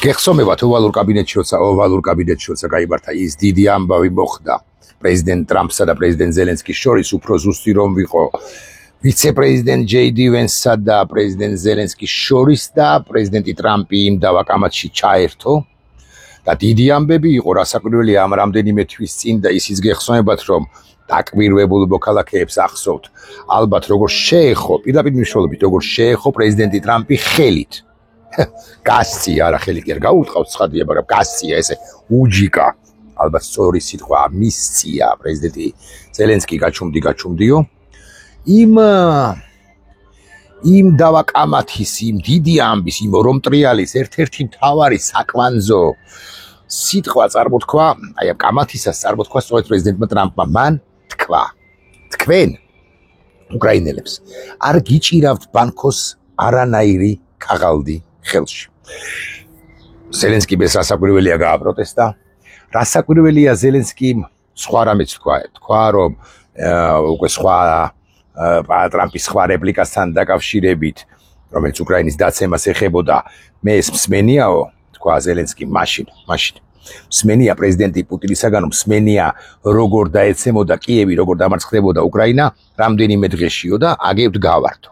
გეხსოვებათ ოვალურ კაბინეტში როცა გაიმართა ის დიდი ამბავი მოხდა პრეზიდენტ ტრამპსა და პრეზიდენტ ზელენსკის შორის უფრო ზუსტი რომ ვიყო ვიცე-პრეზიდენტ ჯეი-დი ვენსსა და პრეზიდენტ ზელენსკის შორის და პრეზიდენტი ტრამპი იმ დავაკამათში ჩაერთო და დიდი ამბები იყო რასაკვირველია ამ რამდენიმე თვის წინ და ისიც გეხსოვებათ რომ დაკვირვებულ მოქალაქეებს ახსოვთ ალბათ როგორ შეეხო პირდაპირ მნიშვნელობით როგორ შეეხო პრეზიდენტი ტრამპი ხელით გასწია არა ხელი კი არ გაუტყავთ ცხადია მაგრამ გასწია ესე უჯიკა ალბათ სწორი სიტყვა მისწია პრეზიდენტი ზელენსკი გაჩუმდიო იმ დავაკამათის იმ დიდი ამბის იმ ორომტრიალის ერთ-ერთი მთავარი საკვანძო სიტყვა წარმოთქვა აი ამ კამათისას წარმოთქვა სწორედ პრეზიდენტმა ტრამპმა მან თქვენ უკრაინელებს არ გიჭირავთ ბანკოს არანაირი ქაღალდი ხელში ზელენსკი ეს რასაკვირველია გააპროტესტა რასაკვირველია ზელენსკიმ სხვა რამეც თქვა რომ უკვე სხვა ტრამპის სხვა რეპლიკასთან დაკავშირებით რომელიც უკრაინის დაცემას ეხებოდა მე ეს მსმენიაო თქვა ზელენსკი მაშინ მსმენია პრეზიდენტი პუტინისაგან მსმენია როგორ დაეცემოდა კიევი როგორ დამარცხდებოდა უკრაინა რამდენიმე დღეშიო და აგებთ გავართო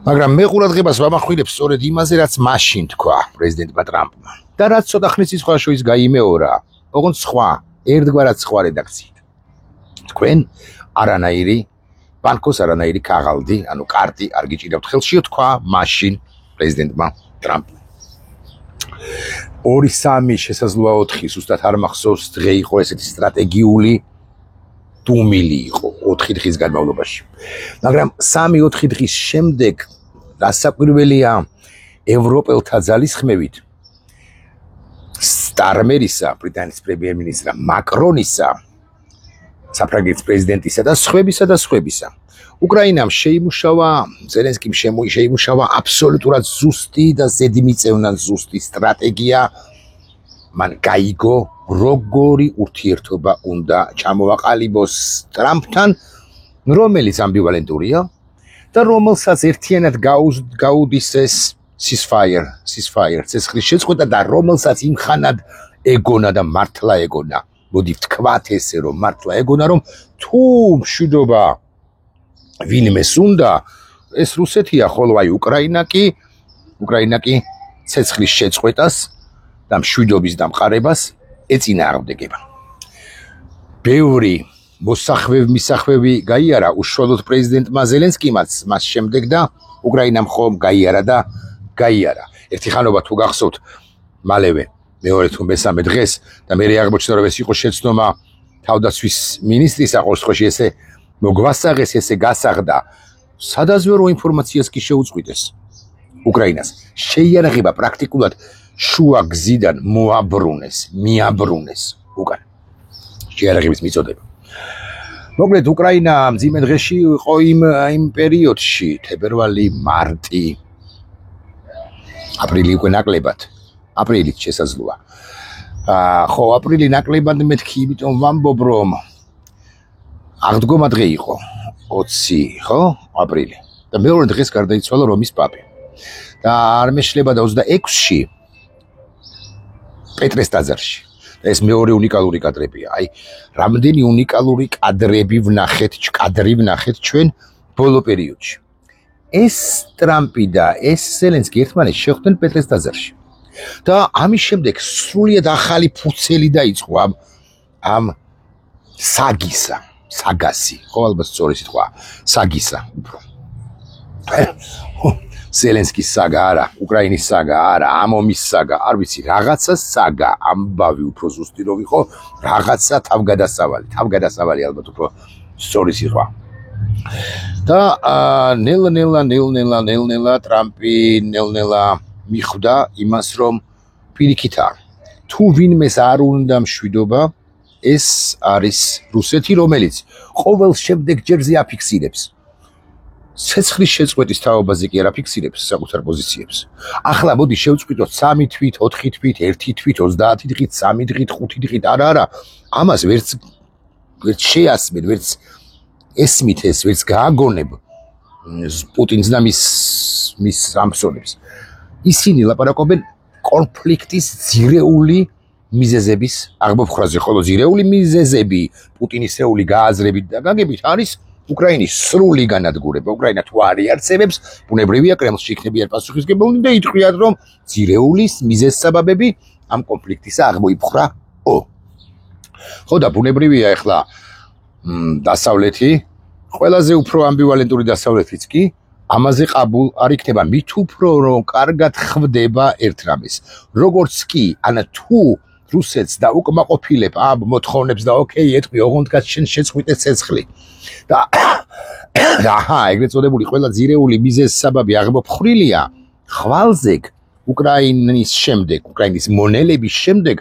მაგრამ მე ყურადღებას ვამახვილებ სწორედ იმაზე რაც მაშინ თქვა პრეზიდენტმა ტრამპმა და რაც ცოტა ხნის სხვაშორის გაიმეორა ოღონდ სხვა ერთგვარად სხვა რედაქციით თქვენ არანაირი ბანკოს არანაირი ქაღალდი ანუ კარტი არ გიჭირავთ ხელშიო თქვა მაშინ პრეზიდენტმა ტრამპმა 2-3 შესაძლოა 4 ზუსტად არ მახსოვს დღე იყო ესეთი სტრატეგიული დუმილი იყო 4 დღის განმავლობაში მაგრამ 3-4 დღის შემდეგ რასაკვირველია ევროპელთა ძალისხმევით სტარმერისა ბრიტანეთის პრემიერ-მინისტრა მაკრონისა საფრანგეთის პრეზიდენტისა და სხვებისა უკრაინამ შეიმუშავა ზელენსკიმ შეიმუშავა აბსოლუტურად ზუსტი და ზედმიწევნად ზუსტი სტრატეგია მან გაიგო როგორი ურთიერთობა უნდა ჩამოვაყალიბოს ტრამპთან რომელიც ამბივალენტურია და რომელსაც ერთიანად გაუდის ეს ceasefire ცეცხლის შეწყვეტა და რომელსაც იმხანად ეგონა და მართლა ეგონა მოდი ვთქვათ ესე რომ მართლა ეგონა რომ თუ მშვიდობა ვინმეს უნდა ეს რუსეთია ხოლო აი უკრაინა კი ცეცხლის შეწყვეტას და მშვიდობის დამყარებას ეწინააღმდეგება ბევრი მოსახვევი გაიარა უშუალოდ პრეზიდენტმა ზელენსკიმაც მას შემდეგ და უკრაინამ ხომ გაიარა ერთი ხანობა თუ გახსოვთ მალევე მეორე თუ მესამე დღეს და მე აღმოჩნდა რომ ეს იყო შეცდომა თავდაცვის მინისტრის აყოსხოში ესე მოგვასაღეს ესე გასაღდა სადაზვერო ინფორმაციას კი შეუწყვიტეს უკრაინას შეიარაღება პრაქტიკულად შუა გზიდან მიაბრუნეს უკან შეიარაღების მიწოდება მოკლედ უკრაინა მძიმე დღეში იყო იმ პერიოდში თებერვალი მარტი აპრილი უკვე ნაკლებად აპრილით შესაძლოა ხო აპრილი ნაკლებად მეთქი იმიტომ ვამბობ რომ აღდგომა დღე იყო 20 ხო აპრილი და მეორე დღეს გარდაიცვალა რომის პაპი და არ მეშლება და 26-ში პეტრეს ტაძარში ეს მეორე უნიკალური კადრებია აი რამდენი უნიკალური კადრი ვნახეთ ჩვენ ბოლო პერიოდში ეს ტრამპი და ეს ზელენსკი ერთმანეთს შეხვდნენ პეტრეს ტაძარში და ამის შემდეგ სრულიად ახალი ფუცელი დაიწყო ამ საგასი ხო ალბათ სწორი სიტყვა საგისა უფრო ზელენსკის საგა არა უკრაინის საგა არა ამ ომის საგა არ ვიცი რაღაცა საგა ამბავი უფრო ზუსტი რო ვიყო რაღაცა თავგადასავალი ალბათ უფრო სწორი სიტყვა და ნელ-ნელა ტრამპი მიხვდა იმას რომ პირიქითა თუ ვინმეს არ უნდა მშვიდობა ეს არის რუსეთი რომელიც ყოველ შემდეგ ჯერზე აფიქსირებს ცეცხლის შეწყვეტის თაობაზე კი არ აფიქსირებს საკუთარ პოზიციებს ახლა მოდი შევწყვიტოთ 3 თვით 4 თვით 1 თვით 30 დღით 3 დღით 5 დღით არა ამას ვერც შეასმენ ვერც ესმით ეს ვერც გააგონებ პუტინს და მის სამსონებს ისინი ლაპარაკობენ კონფლიქტის ძირეული მიზეზების აღმოფხრაზე, ხოლო ძირეული მიზეზები პუტინისეული გააზრებით და გაგებით არის უკრაინის სრული განადგურება. უკრაინა თუ არ იარსებებს, ბუნებრივია კრემლში იქნებიან პასუხისმგებლობნი და იტყვიათ, რომ ძირეული მიზეზსაბაბები ამ კონფლიქტისა აღმოიფხრა-ო. ხო და ბუნებრივია ახლა დასავლეთი, ყველაზე უფრო ამბივალენტური დასავლეთიც კი ამაზე ყაბულ არ იქნება, მით უფრო რომ კარგად ხვდება ერთ რამეს. როგორც კი ან თუ რუსეთს და უკმაყოფილებ ამ მოთხოვნებს და ოკეი, ეთქვი, ოღონდ შენ შეწყვიტე ცეცხლი. და აჰა, ეგრეთ წოდებული ყველა ძირეული მიზეზსაბაბი აღმოფხრილია, ხვალზე უკრაინის შემდეგ, უკრაინის მონელების შემდეგ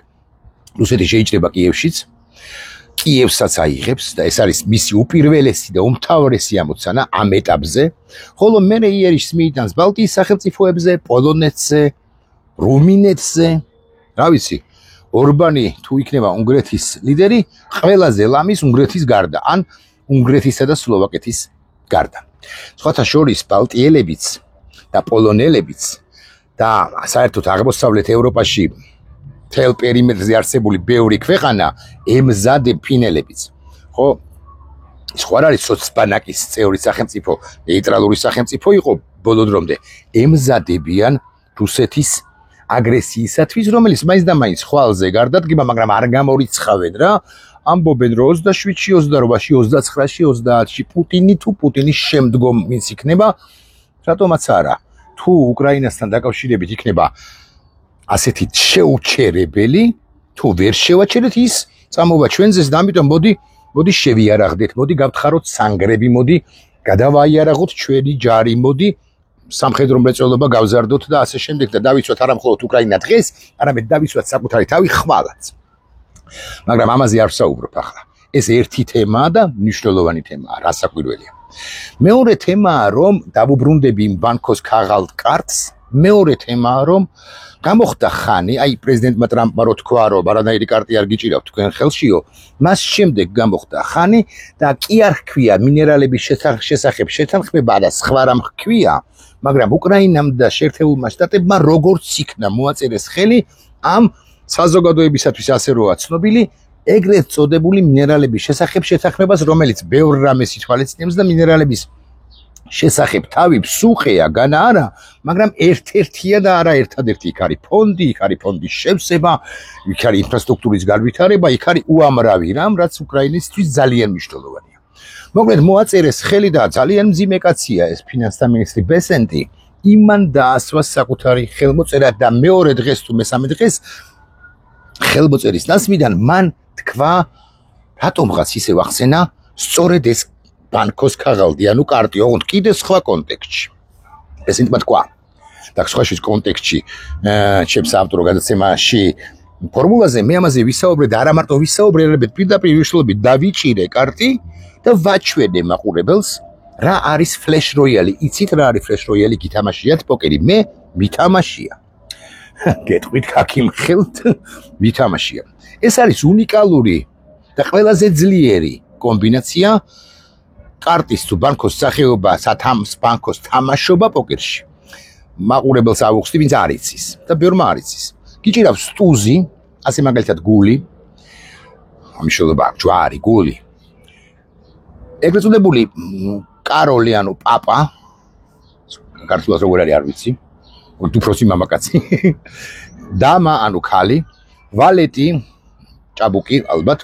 რუსეთი შეიჭრება კიევშიც. კიევსაც აიღებს და ეს არის მისი უპირველესი და უმთავრესი ამოცანა ამ ეტაპზე, ხოლო მერე იერიშს მიიტანს ბალტიის სახელმწიფოებზე, პოლონეთზე, რუმინეთზე, რა ვიცი, ორბანი თუ იქნება უნგრეთის ლიდერი, ყველაზე ლამის უნგრეთის გარდა, ან უნგრეთისა და სლოვაკეთის გარდა. სხვათა შორის ბალტიელებიც და პოლონელებიც და საერთოდ აღმოსავლეთ ევროპაში თელ პერიმეტრზე არსებული ბევრი ქვეყანა ემზადებ ფინელებიც. ხო, სხვა არის სოცბანაკის წევრი სახელმწიფო, ნეიტრალური სახელმწიფო იყო ბოლო დრომდე, ემზადებიან რუსეთის აგრესიისათვის, რომელიც მაინც და მაინც ხვალზე გარდადგება, მაგრამ არ გამორიცხავენ რა. ამბობენ რომ 27-ში, 28-ში, 29-ში, 30-ში პუტინი თუ პუტინის შემდგომ ვინც იქნება, რატომაც არა. თუ უკრაინასთან დაკავშირებით იქნება ასეთი შეუჩერებელი, თუ ვერ შევაჩერეთ ის წამოვა ჩვენზეც და ამიტომ მოდი შევიარაღდეთ, მოდი გავთხაროთ სანგრები, მოდი გადავაიარაღოთ ჩვენი ჯარი, მოდი სამხედრო მრეწველობა გავზარდოთ და ასე შემდეგ და დავიცვათ არა მხოლოდ უკრაინა დღეს, არამედ დავიცვათ საკუთარი თავი ხვალაც. მაგრამ ამაზე არ ვსაუბრობ ახლა. ეს ერთი თემაა და მნიშვნელოვანი თემაა, რასაკვირველია. მეორე თემაა, რომ დავუბრუნდები იმ ბანკოს ქაღალდ კარტს, მეორე თემაა, რომ გამოხდა ხანი, აი პრეზიდენტმა ტრამპმა რო თქვა, რომ არანაირი კარტი არ გიჭირავთ თქვენ ხელშიო, მას შემდეგ გამოხდა ხანი და კი არ ჰქვია მინერალების შესახებ შეთანხმება და სხვა რამ ჰქვია, მაგრამ უკრაინამ და შეერთებულმა შტატებმა როგორც იქნა მოაწერეს ხელი ამ საზოგადოებისათვის ასე როა ცნობილი ეგრეთ წოდებული მინერალების შესახებ შეთანხმებას, რომელიც ბევრ რამეს ითვალისწინებს და მინერალების შესახებ თავი ფსუხეა, განა არა, მაგრამ ერთ-ერთია და არა ერთადერთი. იქ არის ფონდი, იქ არის ფონდის შევსება, იქ არის ინფრასტრუქტურის განვითარება, იქ არის უამრავი რამ, რაც უკრაინისთვის ძალიან მნიშვნელოვანია. მოკლედ მოაწერეს ხელი და ძალიან მძიმე კაცია ეს ფინანსთა მინისტრი ბესენტი, იმან დაასვა საკუთარი ხელმოწერა და მეორე დღეს თუ მესამე დღეს ხელმოწერის ნაცვლიდან მან თქვა, რატომღაც ისევ ახსენა სწორედ ეს ბანკოს ქაღალდი, ანუ კარტი, ოღონდ კიდე სხვა კონტექსტში. ბესენტმა თქვა და სხვა შის კონტექსტში ჩემს ავტორო გადაცემაში ფორმულაზე მე ამაზე ვისაუბრე და არა მარტო ვისაუბრე, არამედ პირდაპირ ვიშლობი დავიჭირე კარტი და ვაჩვენე მაყურებელს რა არის ფლეშ როიალი. იცით რა არის ფლეშ როიალი? გითამაშიათ პოკერი? მე მითამაშია. გეტყვით ქაქიმხელთ, მითამაშია. ეს არის უნიკალური და ყველაზე ძლიერი კომბინაცია კარტის თუ ბანკოს სახეობა, ბანკოს თამაშობა პოკერში. მაყურებელს ავუხსნი, ვინც არ იცის და ბევრმა არ იცის. გიჭირავს სტუზი, ასე მაგალითად გული, ამიშლობა ჯვარი, გული. ეგრეთ წოდებული კაროლი, ანუ პაპა, ქართულად როგორ არის არ ვიცი, უფროსი მამაკაცი, დამა, ანუ ქალი, ვალეტი, ჭაბუკი, ალბათ,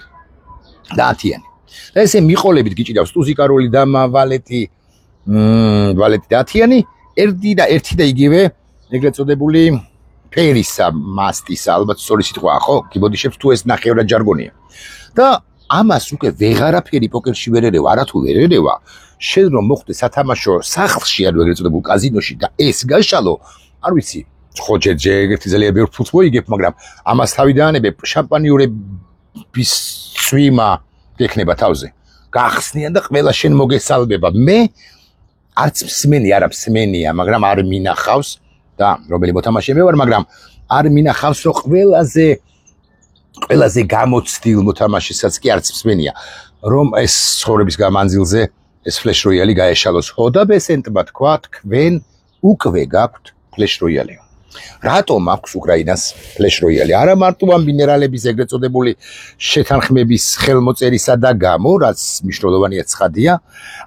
და ათიანი. და ესე მიყოლებით გიჭირავს სტუზი, კაროლი, დამა, ვალეტი და ათიანი, ერთი და იგივე ეგრეთ წოდებული ფერისა, მასტისა, ალბათ სწორი სიტყვაა, ხო? გიბოდიშებს თუ ეს ნახევრად ჟარგონია. და ამას უკვე ვეღარაფერი პოკერში ვერ ერევა, არათუ ვერ ერევა, შენ რომ მოხვდე სათამაშო სახლში, ანუ ეგრეთ წოდებულ კაზინოში და ეს გაშალო, არ ვიცი, ხო ეგეთი ძალიან ბევრ ფულს მოიგებ, მაგრამ ამას თავი დაანებებ, შამპანიურების წვიმა გექნება თავზე. გახსნიან და ყველა შენ მოგესალმება. მე არც მსმენი, არა მსმენია, მაგრამ არ მინახავს და რომელი მოთამაშე მე ვარ, მაგრამ არ მინახავს, რომ ყველაზე გამოცდილ მოთამაშესაც კი არც მსმენია, რომ ეს ცხოვრების გამანძილზე ეს ფლეშ როიალი გაეშალოს. ხო და ბესენტმა თქვა, თქვენ უკვე გაქვთ ფლეშ როიალი. რატომ აქვს უკრაინას ფლეშ როიალი? არა მარტო ამ მინერალების ეგრეთ წოდებული შეთანხმების ხელმოწერისა და გამო, რაც მნიშვნელოვანია ცხადია,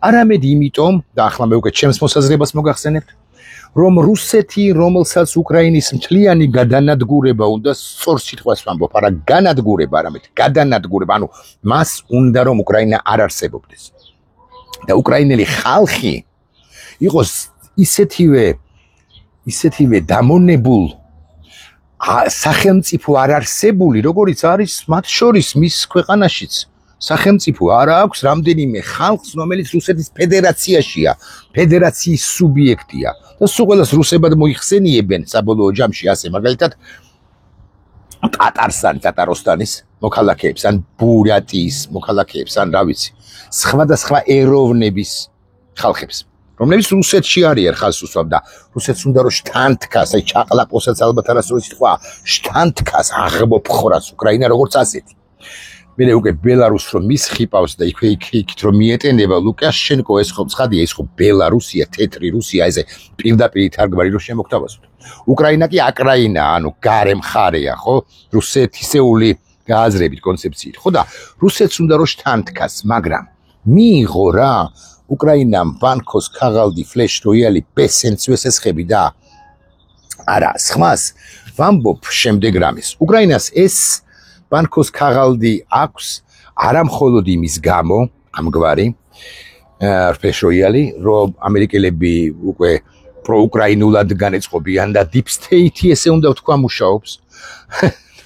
არამედ იმიტომ, და ახლა მე უკვე ჩემს მოსაზრებას მოგახსენებთ, რომ რუსეთი, რომელსაც უკრაინის მთლიანი გადანადგურება უნდა, სწორ სიტყვას ვამბობ, არა განადგურება, არამედ გადანადგურება, ანუ მას უნდა რომ უკრაინა არ არსებობდეს. და უკრაინელი ხალხი იყოს ისეთივე დამონებულ სახელმწიფო არ არსებული, როგორიც არის მათ შორის მის ქვეყანაშიც. სახელმწიფო არ აქვს რამდენიმე ხალხს, რომელიც რუსეთის ფედერაციაშია, ფედერაციის სუბიექტია. და სულ ყველას რუსებად მოიხსენიებენ საბოლოო ჯამში, ასე მაგალითად ტატაროსტანის მოქალაქეებს, ან ბურატიის მოქალაქეებს, ან რა ვიცი, სხვადასხვა ეროვნების ხალხებს, რომლებიც რუსეთში არიან ხალხს უსვამ და რუსეთს უნდა რომ შთანთქას, აი ჩაყლაპოსაც ალბათ არასდროს სიტყვა, შთანთქას აღმოფხვრას უკრაინა როგორც ასეთი. მე უკვე ბელარუსს რომ მის ხიპავს და იქით რომ მიეტენება ლუკაშენკო, ეს ხო ცხადია, ეს ხო ბელარუსია, თეთრი რუსია, ესე პირდაპირ თარგმანი რომ შემოგთავაზოთ. უკრაინა კი აკრაინა, ანუ გარე მხარეა, ხო? რუსეთისეული გააზრებით კონცეფციით. ხო და რუსეთს უნდა რომ შთანთქას, მაგრამ მიიღო რა უკრაინამ ბანკოს ქაღალდი ფლეშ როიალი პესენცვეს ესხები და არა, სხვას ვამბობ შემდეგ რამეს. უკრაინას ეს ბანკოს ქაღალდი აქვს არა მხოლოდ იმის გამო, ამგვარი ფლეშ როიალი, რომ ამერიკელები უკვე პროუკრაინულად განეწყობიან და deep state-ი ესე უნდა ვთქვა მუშაობს.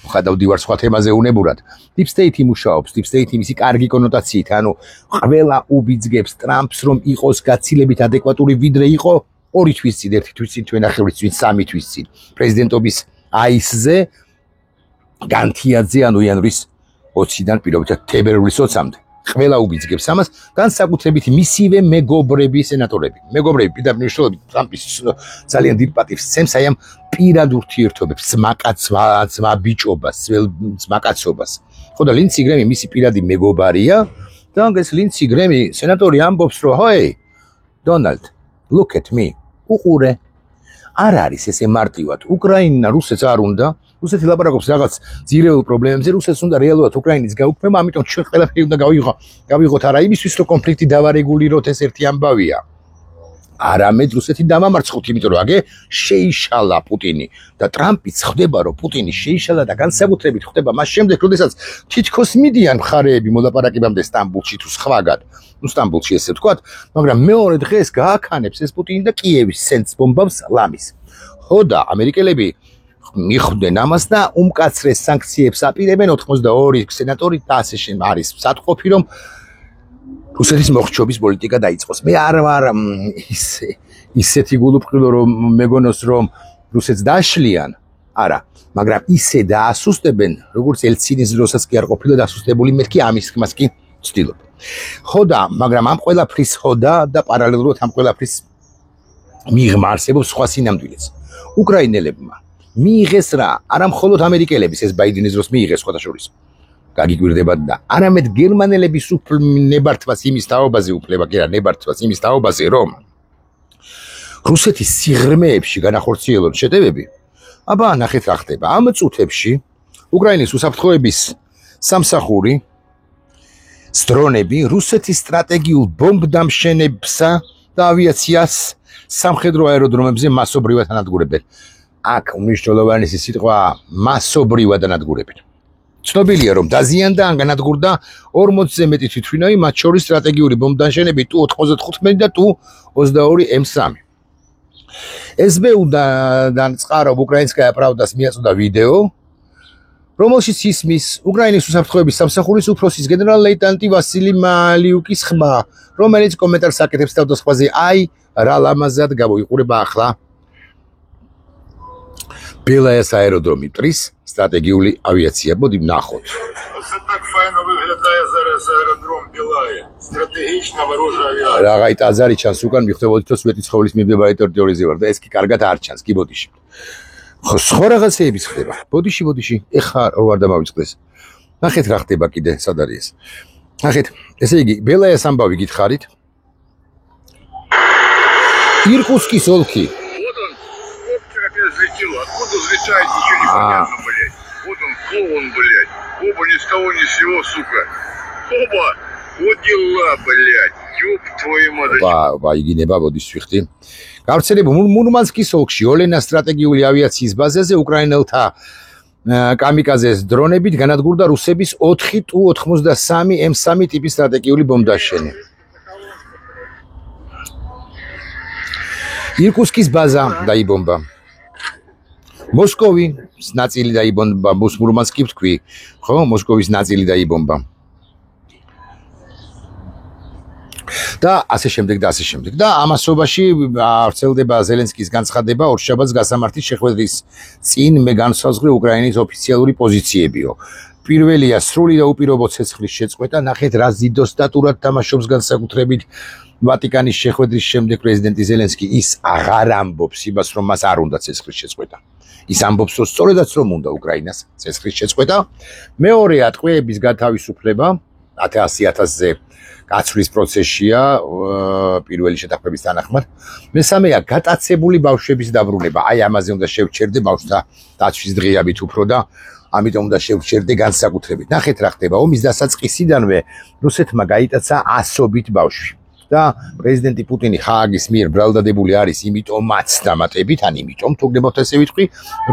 ხედავდი ვარ სხვა თემაზე უნებურად. Deep State იმუშაობს, Deep State იმისი კარგი კონოტაციით, ანუ ყველა უბიძგებს ტრამპს რომ იყოს გაცილებით ადეკვატური ვიდრე იყო 2 თვის წინ, 1 თვის წინ, 12 თვის წინ, 3 თვის წინ. პრეზიდენტობის აისზე განთიაძე, ანუ იანვრის 20-დან პირობითად თებერვლის 20-მდე. ყველა უბიძგებს ამას, განსაკუთრებით მისივე მეგობრები სენატორები. მეგობრები პირდაპირ მნიშვნელობით ტრამპის ძალიან დიდ პატივს სცემს აი ამ პირად ურთიერთობებს, ძმა ბიჭობას, ძმაკაცობას. ხო და ლინცი გრემი მისი პირადი მეგობარია და ეს ლინცი გრემი სენატორი ამბობს, რომ ჰოი, დონალდ, look at me. უყურე. არ არის ესე მარტივად. უკრაინა რუსეთს არ უნდა რუსეთი ლაპარაკობს რაღაც ძირეულ პრობლემებზე, რუსეთს უნდა რეალურად უკრაინის გაუქმება, ამიტომ ჩვენ ყველაფერი უნდა გავიღოთ არა იმისთვის, რომ კონფლიქტი დავარეგულიროთ, ეს ერთი ამბავია. არამედ რუსეთი დამამარცხოთ, იმიტომ რომ აგე შეიშალა პუტინი და ტრამპიც ხვდება, რომ პუტინი შეიშალა და განსაკუთრებით ხვდება მას შემდეგ, როდესაც თითქოს მიდიან მხარეები მოლაპარაკებამდე სტამბოლში თუ სხვაგად, ну სტამბოლში ესე ვთქვათ, მაგრამ მეორე დღეს გააქანებს ეს პუტინი და კიევის სენს ბომბავს ლამის. ხო და ამერიკელები მიხვდნენ ამას და უმკაცრეს სანქციებს აპირებენ 82 სენატორი და ასე არის სათხოვი რომ რუსეთის მოხრჩობის პოლიტიკა დაიწყოს. მე არ ვარ ისეთი გულუბრყვილო რომ მეგონოს რომ რუსეთს დაშლიან, არა, მაგრამ ისე დაასუსტებენ, როგორც ელცინის დროსაც კი არ ყოფილა დასუსტებული, მეთქი ამის ხმას კი ვცდილობ. ხო და მაგრამ ამ ყველაფრის ხოდა და პარალელურად ამ ყველაფრის მიღმა არსებობს სხვა სინამდვილეც. უკრაინელებმა მიიღეს რა, არა მხოლოდ ამერიკელების ეს ბაიდენის დროს მიიღეს სხვადასხვა გაგიკვირდებათ და არამედ გერმანელების ნებართვას იმის თაობაზე უფლება კი არა ნებართვას იმის თაობაზე რომ რუსეთის სიღრმეებში განახორციელონ შეტევები. აბა ნახეთ რა ხდება. ამ წუთებში უკრაინის უსაფრთხოების სამსახური დრონები რუსეთის სტრატეგიულ ბომბდამშენებსა და ავიაციას სამხედრო აეროდრომებზე მასობრივად ანადგურებენ. აქ უმნიშვნელოვანესი სიტყვა მასობრივად ანადგურებენ. ცნობილია რომ დაზიანდა ან განადგურდა 40-ზე მეტი თვითმფრინავი, მათ შორის სტრატეგიული ბომბდამშენები Tu-95 და Tu-22 M3. SBU-დან წყარობ უკრაინსკაია პრავდას მიაწოდა ვიდეო, რომელშიც ისმის უკრაინის უსაფრთხოების სამსახურის უფროსის გენერალ-ლეიტენანტი ვასილი მალიუკის ხმა, რომელიც კომენტარს აკეთებს თავდასხმაზე, აი რა ლამაზად გამოიყურება ახლა ბელაიას აეროდრომი მტრის სტრატეგიული ავიაცია. მოდი ვნახოთ. Так файно выглядає зараз аеродром Білая. Стратегічна ворожа авіація. Რაღაცა ტაძარი ჩანს უკან, მიხვდებოდით რომ სვეტი ცხოვლის მიმდებარე ტერიტორიაზე ვარ და ეს კი კარგად არ ჩანს, კი ბოდიში. ხო, სხვა რაღაცეების ხდება. ბოდიში, ეხა რო არ დამავიწყდეს. ნახეთ რა ხდება კიდე, სად არის ეს. ნახეთ, ესე იგი, ბელაიას ამბავი გითხარით. ირკუტსკის ოლქი. Вот он, опять залетел. воздух взлетает, ничего не понятно, блядь. Вот он, клоун, блядь. Оба ни с того ни с сего, сука. Оба! Вот дела, блядь. Ёб твою мать. იგინება ბოდის ვიხდი. გავრცელებული მურმანსკის ოლქში ოლენა სტრატეგიული ავიაციის ბაზაზე უკრაინელთა კამიკაზეს დრონებით განადგურდა რუსების 4 Tu-83 M3 ტიპის სტრატეგიული ბომბდაშენი. ირკუტსკის ბაზა დაიბომბა. მოსკოვის ნაწილი დაიბომბა, მურმანსკი ვთქვი, ხო, მოსკოვის ნაწილი დაიბომბა. და ასე შემდეგ და ასე შემდეგ. და ამასობაში ვრცელდება ზელენსკის განცხადება ორშაბათს გასამართის შეხვედრის წინ მე განსაზღვრე უკრაინის ოფიციალური პოზიციებიო. პირველია სრული და უპირობო ცეცხლის შეწყვეტა, ნახეთ რა ზიდოსტატურად თამაშობს განსაკუთრებით ვატიკანის შეხვედრის შემდეგ პრეზიდენტი ზელენსკი ის აღარ ამბობს იმას, რომ მას არ უნდა ცეცხლის შეწყვეტა. ის ამბობს, რომ სწორედაც რომ უნდა უკრაინას ცეცხლის შეწყვეტა. მეორეა ტყვეების გათავისუფლება 100,000-ზე გაცვლის პროცესია პირველი შეთანხმების თანახმად. მესამეა გატაცებული ბავშვების დაბრუნება. აი ამაზე უნდა შევჩერდე ბავშვთა დაცვის დღეებით უფრო და ამიტომ უნდა შევჩერდე განსაკუთრებით. ნახეთ რა ხდება. ომის დასაწყისიდანვე რუსეთმა გაიტაცა 100-ობით ბავშვი. და პრეზიდენტი პუტინი ხააგის მიერ ბრალდადებული არის იმიტომაც დამატებით, ან იმიტომ თუ გნებავთ ესე ვიტყვი,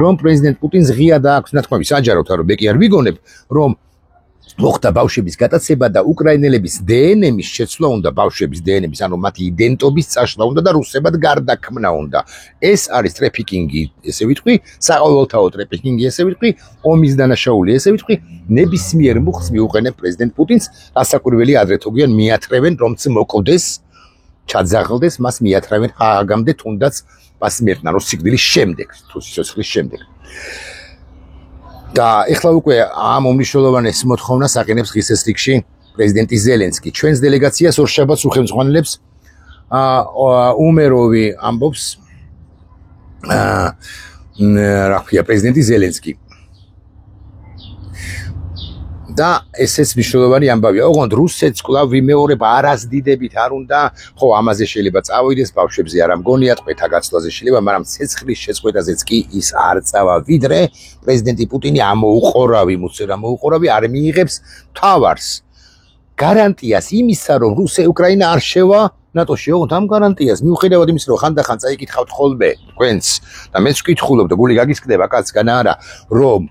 რომ პრეზიდენტ პუტინს ღია დააქვს ნათქვამი საჯაროდ, რომ მე კი არ ვიგონებ, რომ მოხდა ბავშვების გატაცება და უკრაინელების დნმ-ის შეცვლა უნდა, ბავშვების დნმ-ის, ანუ მათი იდენტობის წაშლა უნდა და რუსებად გარდაქმნა უნდა. ეს არის ტრეფიკინგი, ესე ვიტყვი, საყოველთაო ტრეფიკინგი, ესე ვიტყვი, ომის დანაშაული, ესე ვიტყვი, ნებისმიერ მუხლს მიუყენებ პრეზიდენტ პუტინს, რასაკვირველი ადრე თოგიან მიათრევენ, რომც მოკვდეს, ჩაძაღლდეს, მას მიათრევენ ხააგამდე, თუნდაც მას მიერთნა რო სიკვდილის შემდეგ, თუ სიცოცხლის შემდეგ. და ეხლა უკვე ამ უმნიშვნელოვანეს მოთხოვნას აყენებს ღირსეს რიგში პრეზიდენტი ზელენსკი. ჩვენს დელეგაციას ორშაბათს უხელმძღვანელებს უმეროვი ამბობს რა ქვია პრეზიდენტი ზელენსკი. და ესეც მნიშვნელოვანი ამბავია. ოღონდ რუსეთს კვლავ ვიმეორებ არასდიდებით არ უნდა, ხო ამაზე შეიძლება წავიდეს, ბავშვებზე არ ამგონია, ტყვეთა გაცვლაზე შეიძლება, მაგრამ ცეცხლის შეწყვეტაზეც კი ის არ წავა, ვიდრე პრეზიდენტი პუტინი ამოუყორავი, მუცერა მოუყორავი არ მიიღებს თავარს. გარანტიას იმისა, რომ უკრაინა არ შევა ნატოში, ოღონდ ამ გარანტიას მიუხედავად იმისა, რომ ხანდახან წაიკითხავთ ხოლმე თქვენს და მეც ვკითხულობ და გული გაგისკდება კაცგან არა, რომ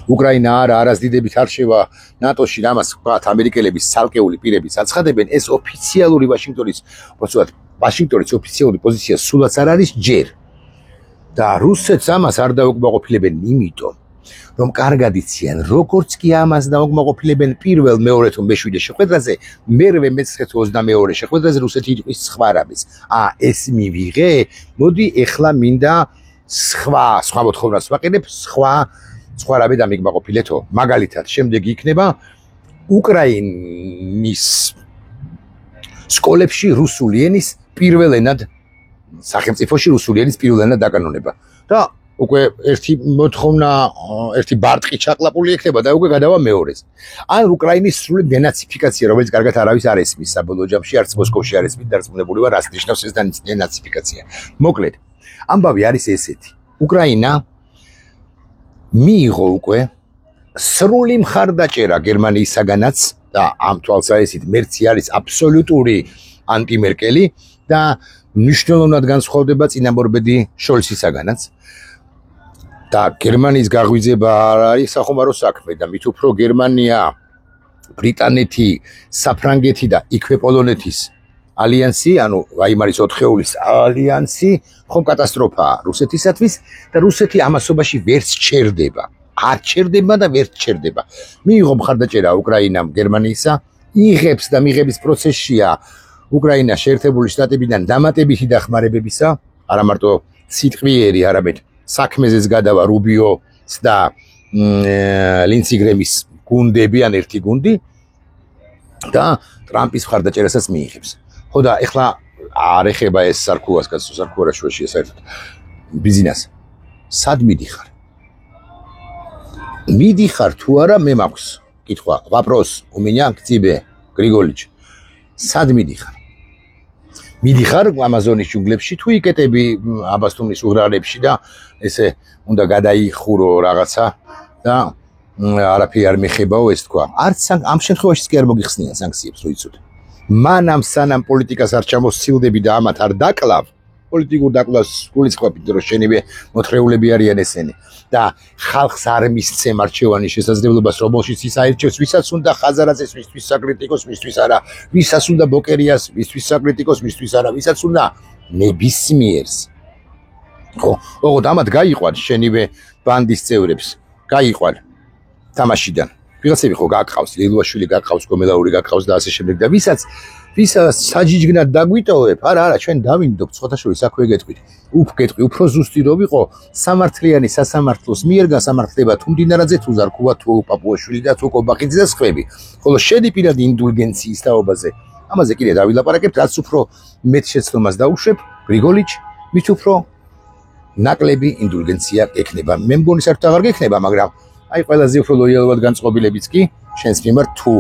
უკრაინა არასდიდებით არ შევა ნატოში, რამას ვთქვათ ამერიკელების ცალკეული პირებიც აცხადებენ, ეს ოფიციალური ვაშინგტონის ოფიციალური პოზიცია სულაც არ არის ჯერ. და რუსეთს ამას არ დაუკმაყოფილებენ, იმიტომ რომ კარგად იციან, როგორც კი ამას დაუკმაყოფილებენ პირველ, მეორე თუ მეშვიდე შეხვედრაზე, მერვე მეცხრე თუ 22 შეხვედრაზე რუსეთი იტყვის სხვა რამეს. ეს მივიღე, მოდი ეხლა მინდა სხვა მოთხოვნას ვაყენებ, სხვა რამე დამიკმაყოფილეთო. მაგალითად, შემდეგი იქნება უკრაინის სკოლებში რუსული ენის პირველ ენად სახელმწიფოში რუსული ენის პირველ ენად დაკანონება. და უკვე ერთი მოთხოვნა, ერთი ბარტყი ჩაყლაპული იქნება და უკვე გადავა მეორეს. ან უკრაინის სრული დენაციფიკაცია, რომელიც კარგად არავის არ ესმის საბოლოო ჯამში, არც მოსკოვში არ ესმის, დარწმუნებული ვარ, რას ნიშნავს ეს დენაციფიკაცია. მოკლედ, ამბავი არის ესეთი. უკრაინა მიიღო უკვე სრული მხარდაჭერა გერმანიისაგანაც და ამ თვალსაზრისით მერცი არის აბსოლუტური ანტიმერკელი და მნიშვნელოვნად განსხვავდება წინამორბედი შოლცისაგანაც. და გერმანიის გაღვიძება არ არის სახომარო საქმე და მით უფრო გერმანია, ბრიტანეთი, საფრანგეთი და იქვე პოლონეთის ალიანსი, ანუ ვაიმარის ოთხეულის ალიანსი, ხომ კატასტროფაა რუსეთისათვის და რუსეთი ამასობაში ვერც ჩერდება. არ ჩერდება და ვერც ჩერდება. მიიღო მხარდაჭერა უკრაინამ გერმანიისა, იღებს და მიღების პროცესშია უკრაინა შეერთებული შტატებიდან დამატებითი დახმარებებისა, არა მარტო სიტყვიერი, არამედ საქმეზეც გადავა რუბიოს და ლინცი გრემის გუნდები ან ერთი გუნდი და ტრამპის მხარდაჭერასაც მიიღებს. ხო და ეხლა არ ეხება ეს სარქუას კაცო, სარქუა შუაშია საერთოდ ბიზნეს. სად მიდიხარ? მიდიხარ თუ არა მე მაქვს კითხვა. Вопрос у меня к тебе, Григорьевич. სად მიდიხარ? მიდიხარ ამაზონის ჯუნგლებში თუ იკეტები აბასთუმნის უღრალებში და ესე უნდა გადაიხურო რაღაცა და არაფერი არ მეხებაო ეს თქვა. არც ამ შემთხვევაში კი არ მოგიხსნიან სანქციებს რო იცოდე. მანამ სანამ პოლიტიკას არ ჩამოსცილდები და ამათ არ დაკლავ პოლიტიკურ დაკლავს გულისხმობთ რომ შენივე მოთხრეულები არიან ესენი და ხალხს არ მისცემ არჩევანის შესაძლებლობას რომელშიც ის აირჩევს ვისაც უნდა ხაზარაძეს ვისთვის საკრიტიკოს ვისთვის არა ვისაც უნდა ბოკერიას ვისთვის საკრიტიკოს ვისთვის არა ვისაც უნდა ნებისმიერს ხო ოღონდ ამათ გაიყვან შენივე ბანდის წევრებს გაიყვან თამაშიდან ვიღაცები ხო გაკყავს ლილუაშვილი გაკყავს გომელაური გაკყავს და ასე შემდეგ და ვისაც საჯიჯგნად დაგვიტოვებ არა ჩვენ დავინდობ ცხოთაშორის აქვე გეტყვით გეტყვი უფრო ზუსტი რო ვიყო სამართლიანი სასამართლოს მიერ გასამართლება თუ მდინარაძე თუ ზარქუა თუ პაპუაშვილი და თუ კობახიძე და სხვები ხოლო შედი პირადი ინდულგენციის თაობაზე ამაზე კიდე დავილაპარაკებთ რაც უფრო მეტ შეცდომას დაუშვებ გრიგოლიჩ მით უფრო ნაკლები ინდულგენცია ექნება მე მგონი საერთოდ აღარ გექნება მაგრამ აი ყველაზე უფრო ლოიალურად განწყობილებიც კი შენს მიმართ თუ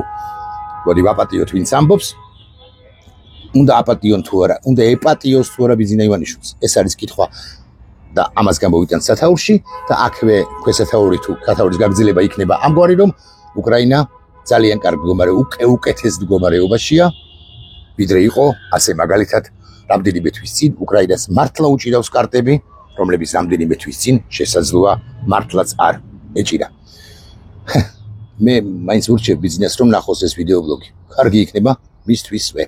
მოდი ვაპატიოთ ვინც ამბობს უნდა აპატიონ თუ არა უნდა ეპატიოს თუ არა ბიზინა ივანიშვილს ეს არის კითხვა და ამას გამოვიტანთ სათაურში და აქვე ქვესათაური თუ ქათაურის გაგრძელება იქნება ამგვარი რომ უკრაინა ძალიან კარგ უკეთეს მდგომარეობაშია ვიდრე იყო ასე მაგალითად რამდენიმე თვის წინ უკრაინას მართლა უჭირავს კარტები რომლებიც რამდენიმე თვის წინ შესაძლოა მართლაც არ ეჭირა მე მაინც ურჩევ ბიზნესს რომ ნახოს ეს ვიდეო ბლოგი კარგი იქნება მისთვისვე